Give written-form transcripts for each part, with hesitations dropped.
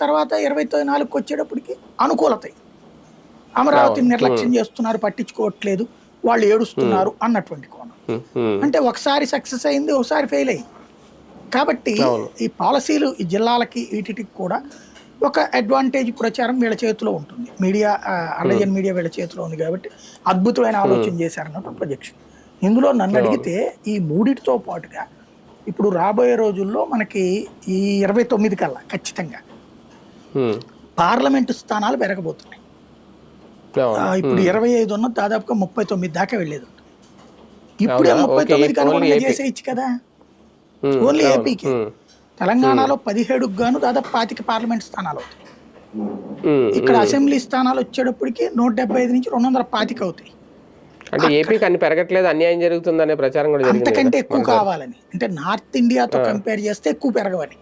తర్వాత 24కి వచ్చేటప్పటికి అనుకూలత అమరావతిని నిర్లక్ష్యం చేస్తున్నారు, పట్టించుకోవట్లేదు, వాళ్ళు ఏడుస్తున్నారు అన్నటువంటి కోణం. అంటే ఒకసారి సక్సెస్ అయింది, ఒకసారి ఫెయిల్ అయింది. కాబట్టి ఈ పాలసీలు ఈ జిల్లాలకి వీటికి కూడా ఒక అడ్వాంటేజ్ ప్రచారం వీళ్ళ చేతిలో ఉంటుంది. మీడియా అల్లజన్ మీడియా వీళ్ళ చేతిలో ఉంది కాబట్టి అద్భుతమైన ఆలోచన చేశారన్నట్టు ప్రొజెక్షన్. ఇందులో నన్ను అడిగితే ఈ మూడిటితో పాటుగా ఇప్పుడు రాబోయే రోజుల్లో మనకి ఈ 29 కల్లా ఖచ్చితంగా పార్లమెంటు స్థానాలు పెరగబోతున్నాయి. ఇప్పుడు 25 ఉన్నది దాదాపుగా 39 దాకా వెళ్ళేది. ఇప్పుడే 39కి అనుగుణంగా చేసేయచ్చు కదా, ఓన్లీ ఏపీకి. తెలంగాణలో 17కు గాను దాదాపు 25 పార్లమెంట్ స్థానాలు అవుతాయి. ఇక్కడ అసెంబ్లీ స్థానాలు వచ్చేటప్పటికి 175 నుంచి 225 అవుతాయి. అంటే ఏపీకి అన్ని పెరగట్లేదు, అన్యాయం జరుగుతుందనే ప్రచారం కూడా జరిగింది. అంతకంటే ఎక్కువ కావాలని, అంటే నార్త్ ఇండియాతో కంపేర్ చేస్తే ఎక్కువ పెరగవని.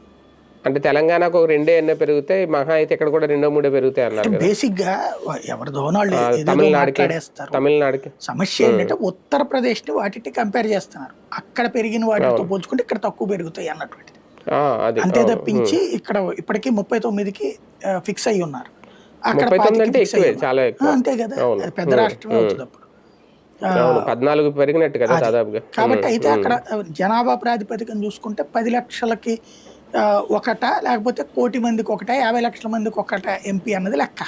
అంటే తెలంగాణకు ఒక 2 ఎన్నో పెరుగుతాయి, మహా అయితే ఇక్కడ కూడా 2-3 పెరుగుతాయి అన్నారు. బేసిక్ గా ఎవరిదో తమిళనాడుకి సమస్య ఏంటంటే ఉత్తరప్రదేశ్ ని వాటిని కంపేర్ చేస్తున్నారు. అక్కడ పెరిగిన వాటితో పోల్చుకుంటే ఇక్కడ తక్కువ పెరుగుతాయి అన్నటువంటిది. అంతే తప్పించి ఇక్కడ ఇప్పటికీ 39కి ఫిక్స్ అయ్యి ఉన్నారు. అక్కడ అంతే కదా, పెద్ద రాష్ట్రమే అవుతుంది అప్పుడు. 14 పెరిగినట్టు కదా దాదాపుగా. కాబట్టి అయితే అక్కడ జనాభా ప్రాతిపదికన చూసుకుంటే 10 లక్షలకి ఒకట, లేకపోతే 1 కోటి మందికి ఒకట, 50 లక్షల మందికి ఒకట ఎంపీ అన్నది లెక్క.